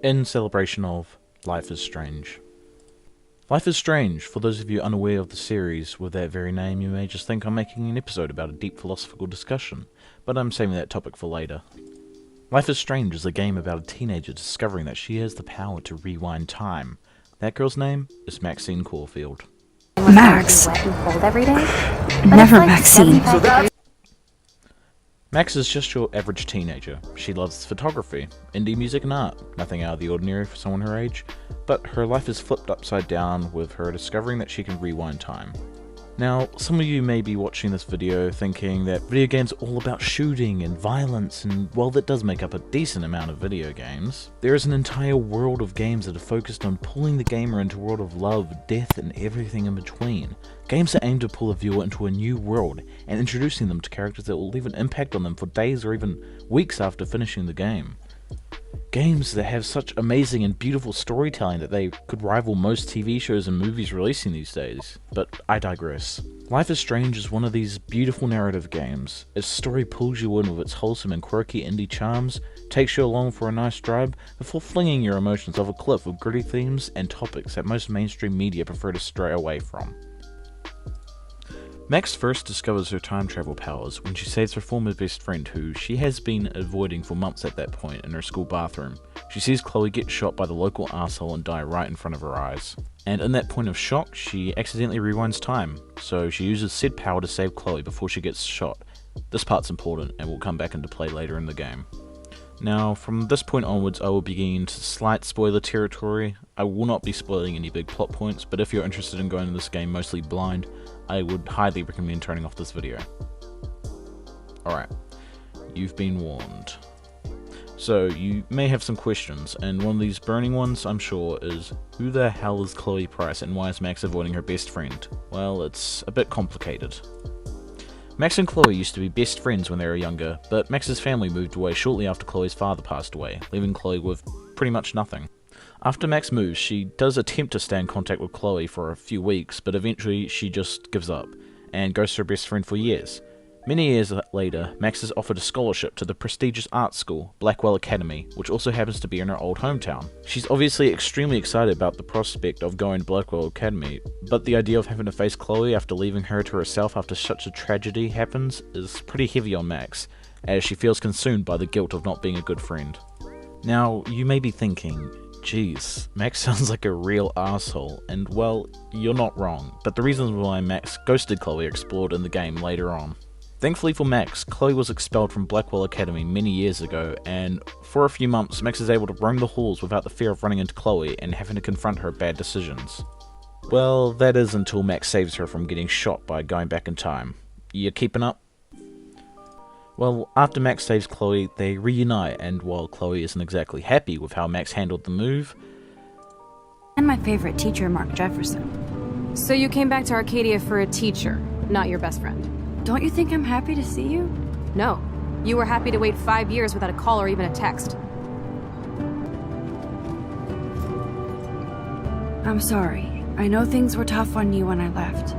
in celebration of Life is Strange. Life is Strange, for those of you unaware of the series with that very name, you may just think I'm making an episode about a deep philosophical discussion, but I'm saving that topic for later. Life is Strange is a game about a teenager discovering that she has the power to rewind time. That girl's name is Maxine Caulfield. Max. Wet and cold every day. Never Maxine. Max is just your average teenager. She loves photography, indie music and art, nothing out of the ordinary for someone her age, but her life is flipped upside down with her discovering that she can rewind time. Now, some of you may be watching this video thinking that video games are all about shooting and violence, and while that does make up a decent amount of video games, there is an entire world of games that are focused on pulling the gamer into a world of love, death, and everything in between. Games that aim to pull a viewer into a new world, and introducing them to characters that will leave an impact on them for days or even weeks after finishing the game. Games that have such amazing and beautiful storytelling that they could rival most TV shows and movies releasing these days. But I digress. Life is Strange is one of these beautiful narrative games. Its story pulls you in with its wholesome and quirky indie charms, takes you along for a nice drive, before flinging your emotions off a cliff with gritty themes and topics that most mainstream media prefer to stray away from. Max first discovers her time travel powers when she saves her former best friend, who she has been avoiding for months at that point, in her school bathroom. She sees Chloe get shot by the local arsehole and die right in front of her eyes. And in that point of shock, she accidentally rewinds time, so she uses said power to save Chloe before she gets shot. This part's important and will come back into play later in the game. Now, from this point onwards, I will begin into slight spoiler territory. I will not be spoiling any big plot points, but if you're interested in going into this game mostly blind, I would highly recommend turning off this video. Alright, you've been warned. So, you may have some questions, and one of these burning ones, I'm sure, is who the hell is Chloe Price and why is Max avoiding her best friend? Well, it's a bit complicated. Max and Chloe used to be best friends when they were younger, but Max's family moved away shortly after Chloe's father passed away, leaving Chloe with pretty much nothing. After Max moves, she does attempt to stay in contact with Chloe for a few weeks, but eventually she just gives up, and goes to her best friend for years. Many years later, Max is offered a scholarship to the prestigious art school, Blackwell Academy, which also happens to be in her old hometown. She's obviously extremely excited about the prospect of going to Blackwell Academy, but the idea of having to face Chloe after leaving her to herself after such a tragedy happens is pretty heavy on Max, as she feels consumed by the guilt of not being a good friend. Now, you may be thinking, geez, Max sounds like a real asshole, and well, you're not wrong, but the reasons why Max ghosted Chloe are explored in the game later on. Thankfully for Max, Chloe was expelled from Blackwell Academy many years ago, and for a few months Max is able to roam the halls without the fear of running into Chloe and having to confront her bad decisions. Well, that is until Max saves her from getting shot by going back in time. You keeping up? Well, after Max saves Chloe, they reunite, and while Chloe isn't exactly happy with how Max handled the move... And my favorite teacher, Mark Jefferson. So you came back to Arcadia for a teacher, not your best friend? Don't you think I'm happy to see you? No. You were happy to wait 5 years without a call or even a text. I'm sorry. I know things were tough on you when I left.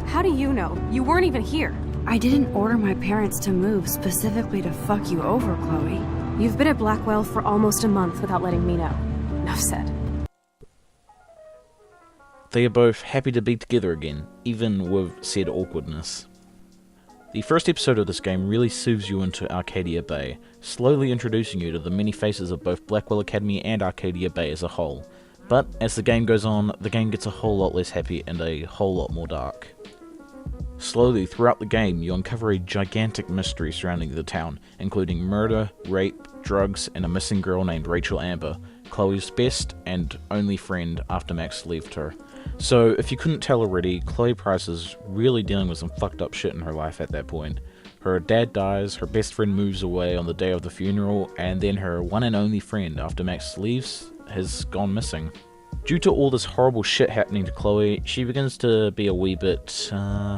How do you know? You weren't even here. I didn't order my parents to move specifically to fuck you over, Chloe. You've been at Blackwell for almost a month without letting me know. Enough said. They are both happy to be together again, even with said awkwardness. The first episode of this game really soothes you into Arcadia Bay, slowly introducing you to the many faces of both Blackwell Academy and Arcadia Bay as a whole. But as the game goes on, the game gets a whole lot less happy and a whole lot more dark. Slowly throughout the game, you uncover a gigantic mystery surrounding the town, including murder, rape, drugs, and a missing girl named Rachel Amber, Chloe's best and only friend after Max left her. So, if you couldn't tell already, Chloe Price is really dealing with some fucked up shit in her life at that point. Her dad dies, her best friend moves away on the day of the funeral, and then her one and only friend after Max leaves has gone missing. Due to all this horrible shit happening to Chloe, she begins to be a wee bit,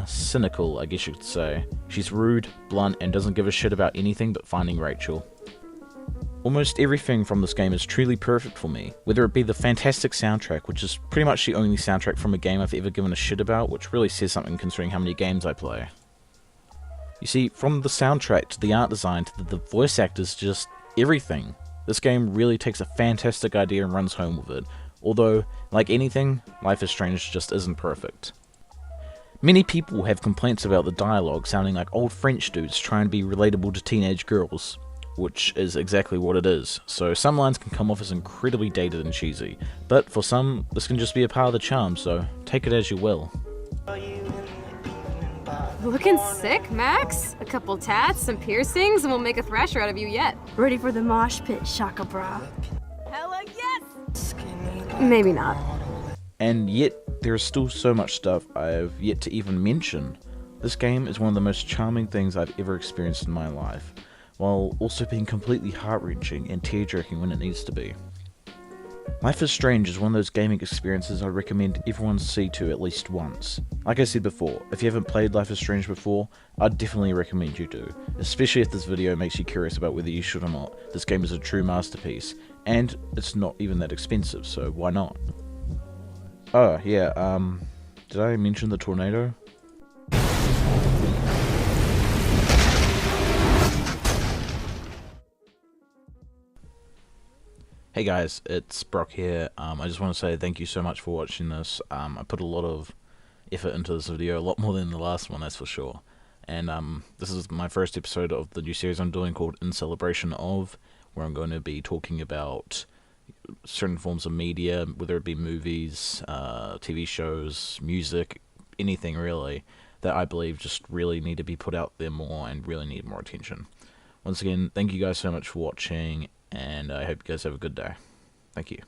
cynical, I guess you could say. She's rude, blunt, and doesn't give a shit about anything but finding Rachel. Almost everything from this game is truly perfect for me, whether it be the fantastic soundtrack, which is pretty much the only soundtrack from a game I've ever given a shit about, which really says something considering how many games I play. You see, from the soundtrack to the art design to the voice actors, just everything. This game really takes a fantastic idea and runs home with it, although, like anything, Life is Strange just isn't perfect. Many people have complaints about the dialogue sounding like old French dudes trying to be relatable to teenage girls, which is exactly what it is, so some lines can come off as incredibly dated and cheesy, but for some, this can just be a part of the charm, so take it as you will. Looking sick, Max? A couple tats, some piercings, and we'll make a thrasher out of you yet. Ready for the mosh pit, Shaka Bra. Hella yes! Maybe not. And yet, there is still so much stuff I've yet to even mention. This game is one of the most charming things I've ever experienced in my life, while also being completely heart-wrenching and tear-jerking when it needs to be. Life is Strange is one of those gaming experiences I recommend everyone see to at least once. Like I said before, if you haven't played Life is Strange before, I'd definitely recommend you do, especially if this video makes you curious about whether you should or not. This game is a true masterpiece, and it's not even that expensive, so why not? Oh, yeah, did I mention the tornado? Hey guys, it's Brock here. I just want to say thank you so much for watching this. I put a lot of effort into this video, a lot more than the last one, that's for sure. And this is my first episode of the new series I'm doing called In Celebration Of, where I'm going to be talking about certain forms of media, whether it be movies, TV shows, music, anything really, that I believe just really need to be put out there more and really need more attention. Once again, thank you guys so much for watching, and I hope you guys have a good day. Thank you.